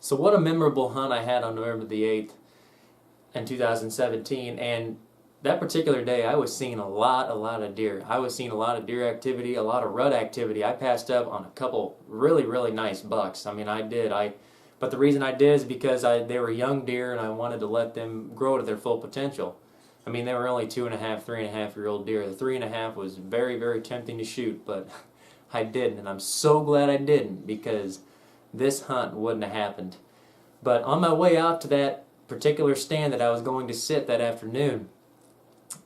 So what a memorable hunt I had on November the 8th in 2017, and that particular day I was seeing a lot of deer. I was seeing a lot of deer activity, a lot of rut activity. I passed up on a couple really nice bucks. I mean, I did. But the reason I did is because they were young deer and I wanted to let them grow to their full potential. I mean, they were only 2.5, 3.5-year-old deer. The 3.5 was very tempting to shoot, but I didn't, and I'm so glad I didn't, because this hunt wouldn't have happened. But on my way out to that particular stand that I was going to sit that afternoon,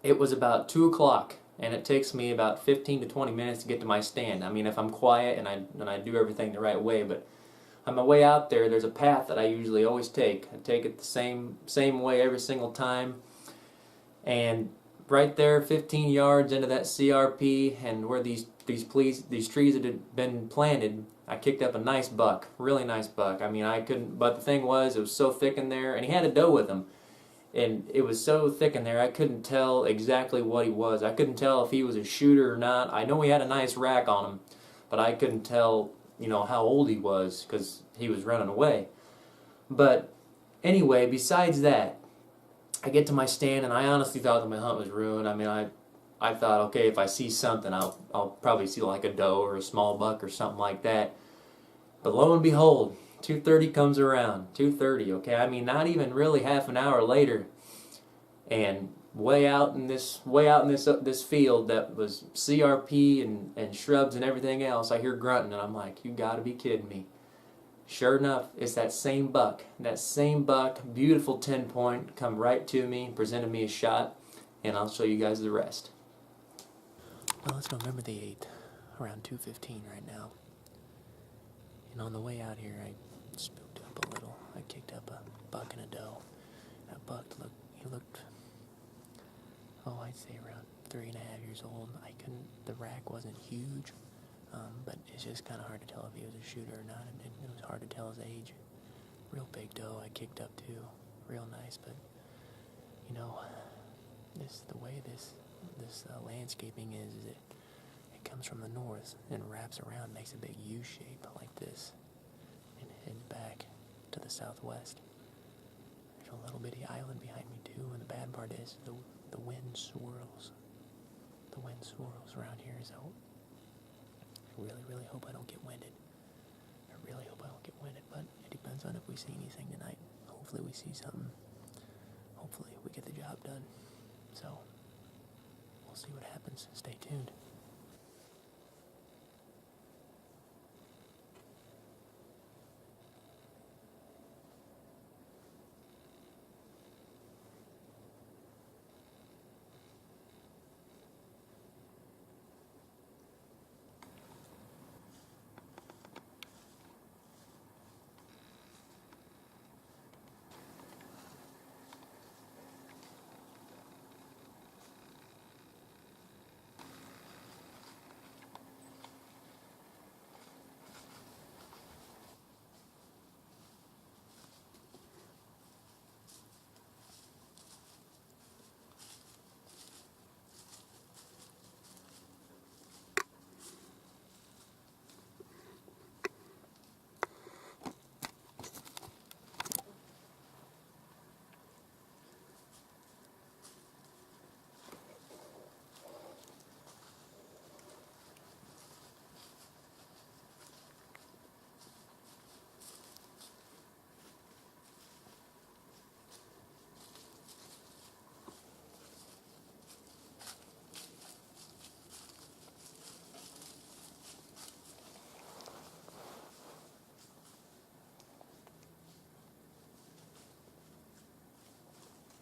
it was about 2 o'clock, and it takes me about 15 to 20 minutes to get to my stand. I mean, if I'm quiet and I do everything the right way, but on my way out there, there's a path that I usually always take. I take it the same way every single time, and right there, 15 yards into that CRP, and where these trees had been planted, I kicked up a nice buck, really nice buck. I mean, I couldn't, but the thing was, it was so thick in there, and he had a doe with him, and it was so thick in there, I couldn't tell exactly what he was. I couldn't tell if he was a shooter or not. I know he had a nice rack on him, but I couldn't tell, how old he was, because he was running away. But anyway, besides that, I get to my stand, and I honestly thought that my hunt was ruined. I mean, I thought, okay, if I see something, I'll probably see like a doe or a small buck or something like that. But lo and behold, 2:30 comes around. 2:30, okay? I mean, not even really half an hour later, and way out in this field that was CRP and shrubs and everything else, I hear grunting, and I'm like, you got to be kidding me. Sure enough, it's that same buck. That same buck, beautiful 10-point, come right to me, presented me a shot, and I'll show you guys the rest. Well, it's November the 8th, around 2:15 right now. And on the way out here, I spooked up a little. I kicked up a buck and a doe. That buck looked, I'd say around 3.5 years old. The rack wasn't huge, but it's just kind of hard to tell if he was a shooter or not. It was hard to tell his age. Real big doe I kicked up too, real nice. But the way this landscaping is it comes from the north and wraps around, makes a big U shape like this, and heads back to the southwest. There's a little bitty island behind me too, and the bad part is the wind swirls. The wind swirls around here, so I really hope I don't get winded. But it depends on if we see anything tonight. Hopefully we see something. Hopefully we get the job done. So we'll see what happens. Stay tuned.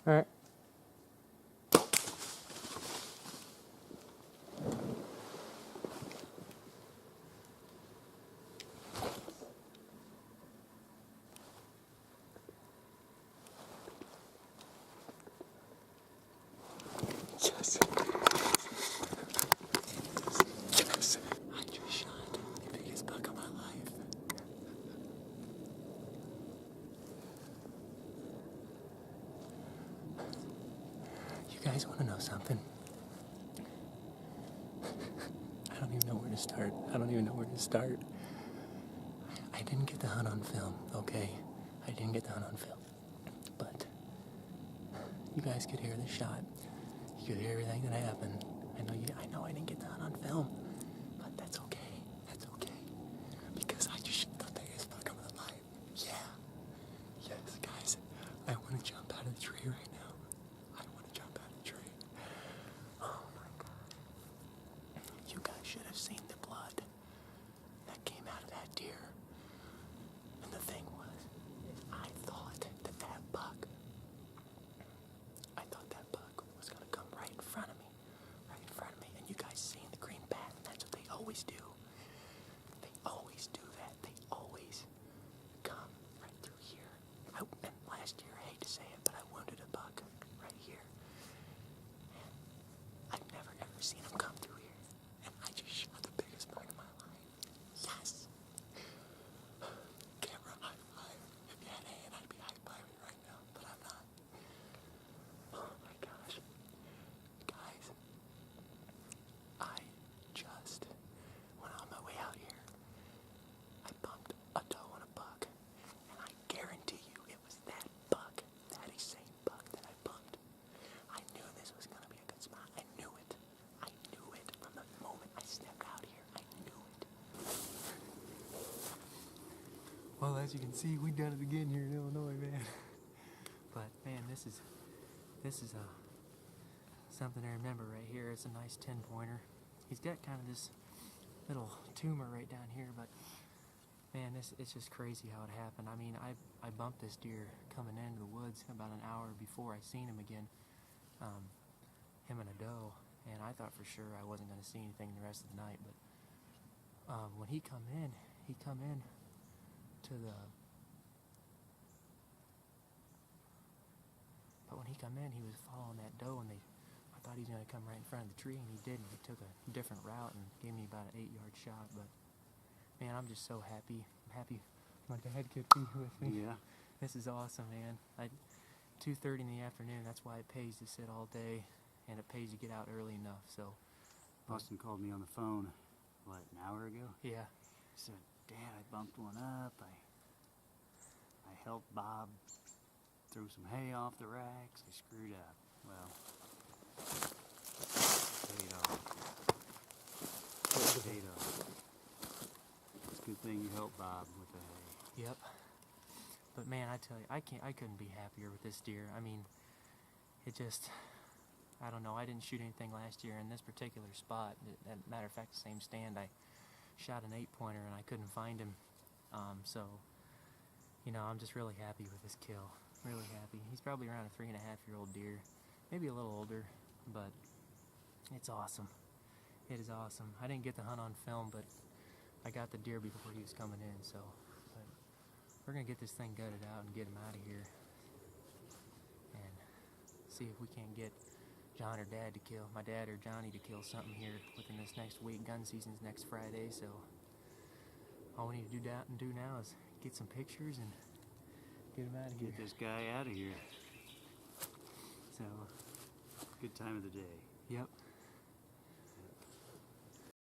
All right. Yes. I just shot the biggest buck of my life. You guys want to know something? I don't even know where to start. I didn't get the hunt on film, okay? didn't get the hunt on film. But you guys could hear the shot. You could hear everything that happened. I know I didn't get the hunt on film, but that's okay. That's okay. Because I just shot the biggest buck of my life. Yeah. Yes, guys. I want to jump out of the tree right now. I want to jump out of the tree. Oh my God. You guys should have seen the blood that came out of that deer. And the thing was, I thought that buck was going to come right in front of me. Right in front of me. And you guys seen the green pattern. That's what they always do. They always do that. They always come right through here. And last year, I hate to say it, but I wounded a buck right here. And I've never ever seen him come through here. And I just shot the biggest buck of my life. Yes! Camera high five. If you had a hand, I'd be high fiving right now, but I'm not. Oh my gosh. Guys, when on my way out here, I bumped a doe and a buck, and I guarantee you it was that buck, that same buck that I bumped. I knew this was going to be a good spot. I knew it. I knew it from the moment I stepped out here. I knew it. Well, as you can see, we done it again here in Illinois, man. But man, this is something to remember right here. It's a nice 10-pointer. He's got kind of this little tumor right down here, but man, it's just crazy how it happened. I mean, I bumped this deer coming into the woods about an hour before I seen him again, him and a doe, and I thought for sure I wasn't going to see anything the rest of the night, but when he come in to the But when he come in, he was following that doe, and I thought he was going to come right in front of the tree, and he didn't. He took a different route and gave me about an 8-yard shot. But man, I'm just so happy. I'm happy my dad could be with me. Yeah. This is awesome, man. 2:30 in the afternoon. That's why it pays to sit all day, and it pays to get out early enough. So Austin called me on the phone, what, an hour ago? yeah. He said, Dad, I bumped one up. I helped Bob throw some hay off the racks. I screwed up. Well, paid off. Paid off. It's a good thing you helped Bob with the hay. Yep. But man, I tell you, I couldn't be happier with this deer. I mean, it just, I don't know. I didn't shoot anything last year in this particular spot. As a matter of fact, the same stand, I shot an 8-pointer and I couldn't find him. So, you know, I'm just really happy with this kill. Really happy. He's probably around a 3.5-year-old deer, maybe a little older, but it's awesome. It is awesome. I didn't get the hunt on film, but I got the deer before he was coming in, so but we're gonna get this thing gutted out and get him out of here, and see if we can't get John or Dad to kill, my dad or Johnny to kill something here within this next week. Gun season's next Friday, so all we need to do now is get some pictures and get him out of here. Get this guy out of here. So, good time of the day. yep.